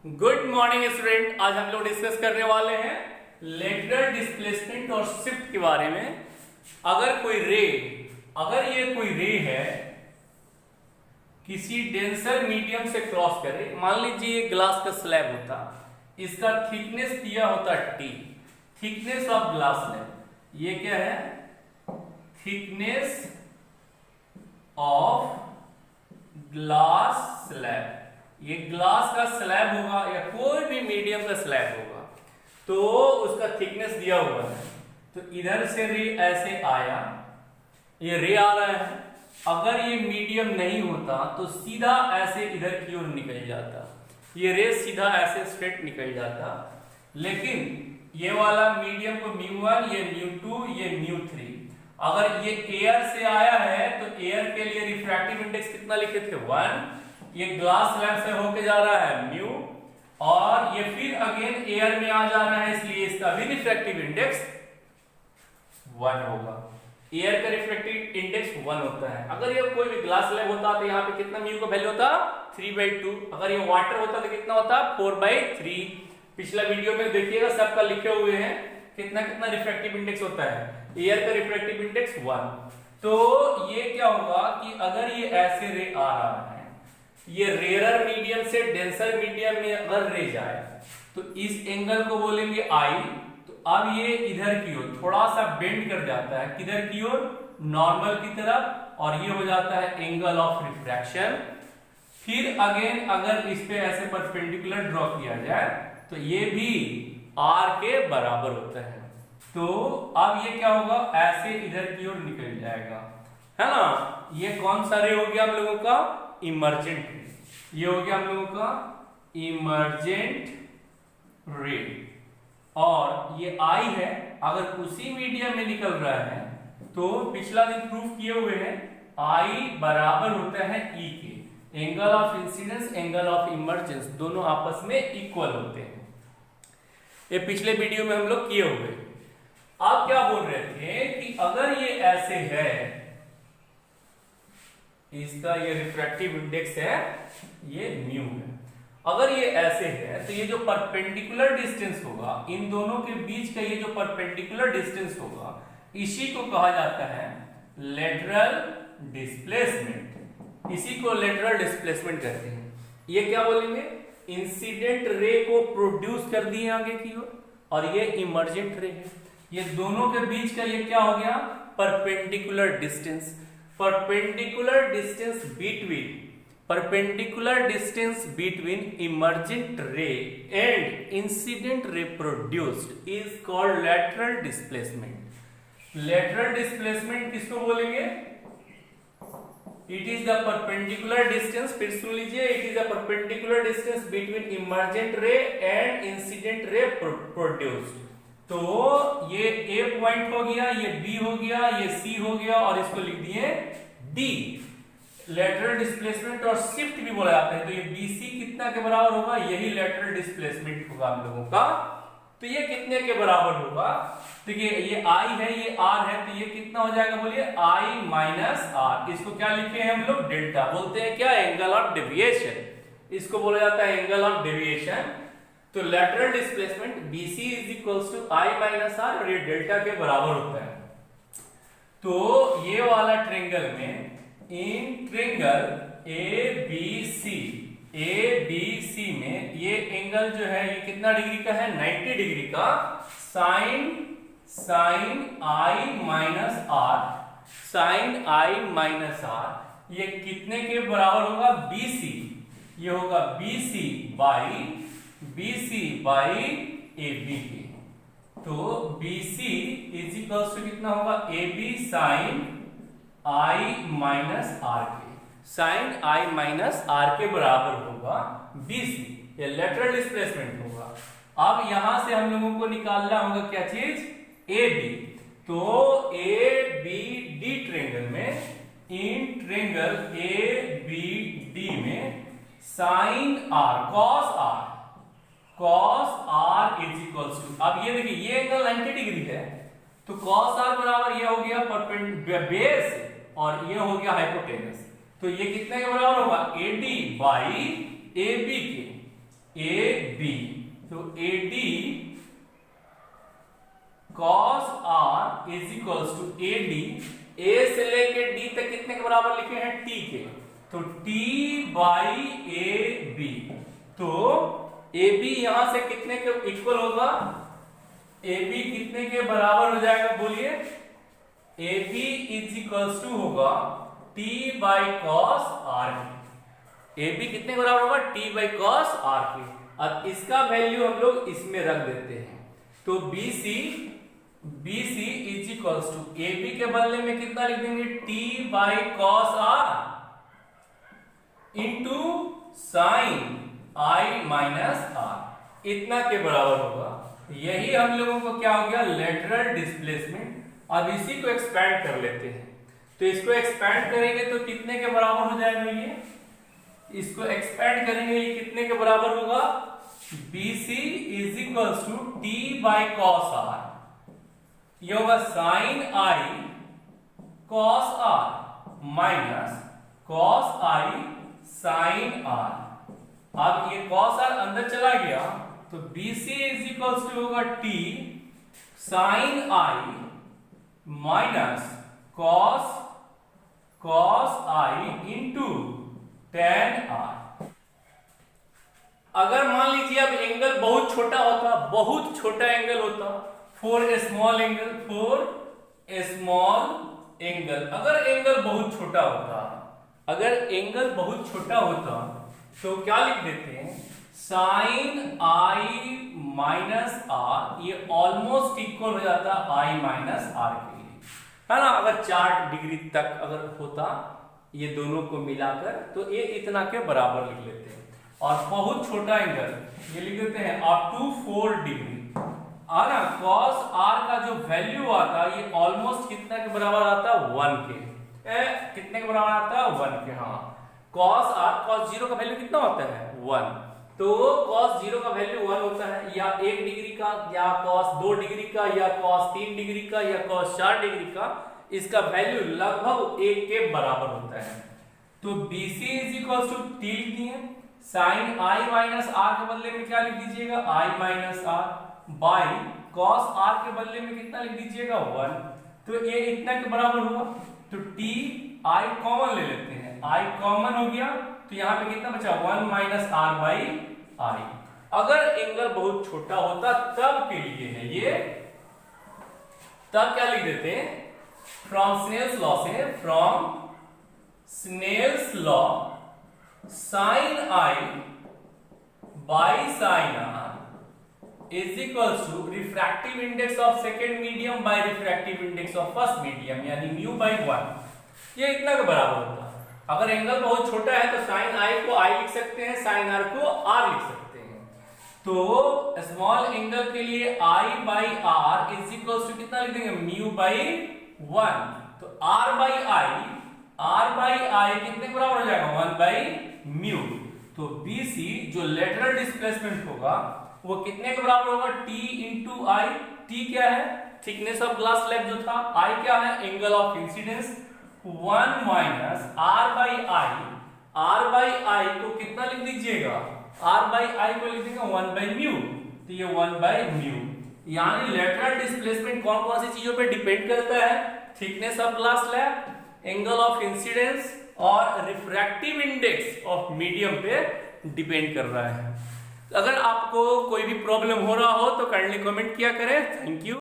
Good morning student. आज हम लोग डिस्कस करने वाले हैं लेटरल डिस्प्लेसमेंट और शिफ्ट के बारे में। अगर ये कोई रे है किसी डेंसर मीडियम से क्रॉस करे, मान लीजिए ये ग्लास का स्लैब होता, इसका थिकनेस दिया होता T, thickness of glass slab. ये क्या है? Thickness of glass slab. ये ग्लास का स्लैब होगा या कोई भी मीडियम का स्लैब होगा, तो उसका थिकनेस दिया हुआ है। तो इधर से रे ऐसे आया, ये रे आ रहा है। अगर ये मीडियम नहीं होता तो सीधा ऐसे इधर की ओर निकल जाता, ये रे सीधा ऐसे स्ट्रेट निकल जाता। लेकिन ये वाला मीडियम को μ1, ये μ2, ये μ3। अगर ये एयर से आया है तो एयर के लिए रिफ्रैक्टिव इंडेक्स कितना लिखे थे? 1। ये ग्लास स्लैब से होके जा रहा है म्यू, और ये फिर अगेन एयर में आ जा रहा है, इसलिए इसका भी रिफ्रैक्टिव इंडेक्स 1 होगा। एयर का रिफ्रैक्टिव इंडेक्स 1 होता है। अगर ये कोई भी ग्लास स्लैब होता तो यहाँ पे कितना म्यू का वैल्यू होता? 3/2। अगर ये वाटर होता तो कितना होता? 4/3। पिछला वीडियो में देखिएगा, सबका लिखे हुए हैं कितना कितना रिफ्रैक्टिव इंडेक्स होता है। एयर का रिफ्रैक्टिव इंडेक्स 1। तो ये क्या होगा कि अगर ये ऐसे रे आ रहा है, ये रेयर मीडियम से डेंसर मीडियम में अगर रे जाए तो इस एंगल को बोलेंगे I। तो अब ये इधर की ओर थोड़ा सा बेंड कर जाता है, किधर की ओर? नॉर्मल की तरफ, और ये हो जाता है एंगल ऑफ रिफ्रैक्शन। फिर अगेन अगर इस पे ऐसे परपेंडिकुलर ड्रॉ किया जाए तो ये भी R के बराबर होता है। तो अब ये क्या होगा? ऐसे इधर की ओर निकल जाएगा, है ना। ये कौन सा रे हो गया हम लोगों का? इमर्जेंट रे। ये हो गया हम लोगों का इमर्जेंट रे। और ये I है, अगर उसी मीडियम में निकल रहा है तो पिछला दिन प्रूफ किए हुए हैं I बराबर होता है E के। Angle of incidence, angle of emergence दोनों आपस में इक्वल होते हैं। ये पिछले वीडियो में हम लोग किए हुए। आप क्या बोल रहे थे कि अगर ये ऐसे है, इसका ये रिफ्रैक्टिव इंडेक्स है, ये म्यू है। अगर ये ऐसे है तो ये जो परपेंडिकुलर डिस्टेंस होगा, इन दोनों के बीच का ये जो परपेंडिकुलर डिस्टेंस होगा, इसी को कहा जाता है लेटरल डिस्प्लेसमेंट। इसी को लेटरल डिस्प्लेसमेंट कहते हैं। ये क्या बोलेंगे? इंसिडेंट रे को प्रोड्यूस कर दिए आगे की ओर, और ये इमर्जेंट रे है। ये दोनों के बीच का ये क्या हो गया? Perpendicular distance. perpendicular distance between emergent ray and incident ray produced is called lateral displacement. Lateral displacement किसको बोलेंगे? It is the perpendicular distance, फिर सुन लीजिए, it is the perpendicular distance between emergent ray and incident ray produced. तो ये A point हो गया, ये B हो गया, ये C हो गया, और इसको लिख दिए D। लेटरल डिस्प्लेसमेंट और शिफ्ट भी बोला जाता है। तो ये BC कितना के बराबर होगा? यही लेटरल डिस्प्लेसमेंट होगा हम लोगों का। तो ये कितने के बराबर होगा? तो ये I है, ये R है, तो ये कितना हो जाएगा? बोलिए I माइनस R। इसको क्या लिखे हैं हम लोग? डेल्टा। बोलते हैं क्या? Angle of deviation. इसको बोला जाता है एंगल ऑफ डेविएशन। तो lateral displacement BC is equals to I minus R, और ये डेल्टा के बराबर होता है। तो ये वाला ट्रेंगल में, इन ट्रेंगल ABC में ये एंगल जो है ये कितना डिग्री का है? 90 डिग्री का। Sine I minus R, sine I minus R ये कितने के बराबर होगा? BC। ये होगा BC बाई AB के। तो BC इज इक्वल्स टू कितना होगा? AB sine I minus R के। साइन I माइनस R के बराबर होगा BC। ये लेटरल डिस्प्लेसमेंट होगा। अब यहां से हम लोगों को निकालना होगा क्या चीज? AB। तो ABD ट्रेंगल में, इन ट्रेंगल ABD में sine R cos R is equals to, अब ये देखिए ये एंगल 90 डिग्री है, तो cos R बराबर ये हो गया बेस, और ये हो गया हाइपोटेनस। तो ये कितने के बराबर होगा? AD बाई AB के। ए बी, तो A D cos r is equals to A D, A से लेके डी तक कितने के बराबर लिखे हैं, टी के, तो टी बाई ए बी। तो ए बी यहां से कितने के इक्वल होगा, ए बी कितने के बराबर हो जाएगा, बोलिए, A B is equals to होगा टी बाई कॉस आर के। ए बी कितने के बराबर होगा, टी बाई कॉस आर के। अब इसका वैल्यू हम लोग इसमें रख देते हैं, तो B C is equals to A B के बदले में कितना लिख देंगे, T by cos R into sine I minus R, इतना के बराबर होगा। यही हम लोगों को क्या हो गया, लेटरल डिस्प्लेसमेंट। अब इसी को एक्सपैंड कर लेते हैं, तो इसको एक्सपैंड करेंगे तो कितने के बराबर हो जाएगा, ये इसको एक्सपैंड करेंगे, ये कितने के बराबर होगा, B C is equals to T by cos R, ये होगा sine I cos R minus cos I sine R. अब ये कॉस आर अंदर चला गया, तो B C is equals to होगा T sine I minus cos I into tan R. अगर मान लीजिए अब एंगल बहुत छोटा होता, बहुत छोटा एंगल होता, फॉर ए स्मॉल एंगल, अगर एंगल बहुत छोटा होता, अगर एंगल बहुत छोटा होता तो क्या लिख देते हैं, साइन आई माइनस आर, ये ऑलमोस्ट इक्वल हो जाता आई माइनस आर के लिए, है ना। अगर 4 डिग्री तक अगर होता ये दोनों को मिलाकर, तो ये इतना के बराबर लिख लेते हैं। और बहुत छोटा एंगल ये लिख देते हैं अप टू 4 डिग्री, और ना cos r का जो वैल्यू आता है ये ऑलमोस्ट कितना के बराबर आता है, 1 के। कितने के बराबर आता है, 1 के। हाँ, cos r, cos 0 का वैल्यू कितना होता है, 1, तो cos 0 का वैल्यू 1 होता है, या 1 डिग्री का, या cos 2 डिग्री का, या cos 3 डिग्री का, या cos 4 डिग्री का, इसका वैल्यू लगभग 1 के बराबर होता है। तो BC is equal to T लिख दिए, साइन आई माइनस आर के बदले में क्या लिख दीजिएगा, I minus R, by cos R के बदले में कितना लिख दीजिएगा, 1, तो ये इतना के बराबर हुआ। तो टी आई कॉमन ले लेते हैं, आई कॉमन हो गया, तो यहाँ पे कितना बचा, 1 माइनस आर बाई आई। अगर एंगल बहुत छोटा होता तब के लिए है ये, तब क्या लिख देते हैं, फ्रॉम स्नेल्स लॉ से, from Snell's law sine I by sine R is equals to refractive index of second medium by refractive index of first medium, यानी म्यू बाई 1, ये इतना के बराबर होता है। अगर एंगल बहुत छोटा है तो साइन आई को आई लिख सकते हैं, साइन आर को आर लिख सकते हैं। तो स्मॉल एंगल के लिए I by R is equals to कितना लिख देंगे, म्यू बाई 1, तो आर बाई आई कितने के बराबर हो जाएगा, 1 बाई म्यू। तो BC जो लेटरल डिस्प्लेसमेंट होगा वो कितने के बराबर होगा, T इंटू आई। T क्या है, थिकनेस ऑफ ग्लास स्लैब जो था, I क्या है, angle of incidence, 1 minus R by I को कितना लिख दीजिएगा, R बाई आई को लिख देंगे 1 बाई म्यू, तो ये 1 बाई म्यू। यानी लेटरल डिस्प्लेसमेंट कौन कौन सी चीजों पे डिपेंड करता है, thickness of glass slab, angle of incidence और रिफ्रैक्टिव इंडेक्स ऑफ मीडियम पे डिपेंड कर रहा है। अगर आपको कोई भी प्रॉब्लम हो रहा हो तो काइंडली कमेंट किया करें। Thank you.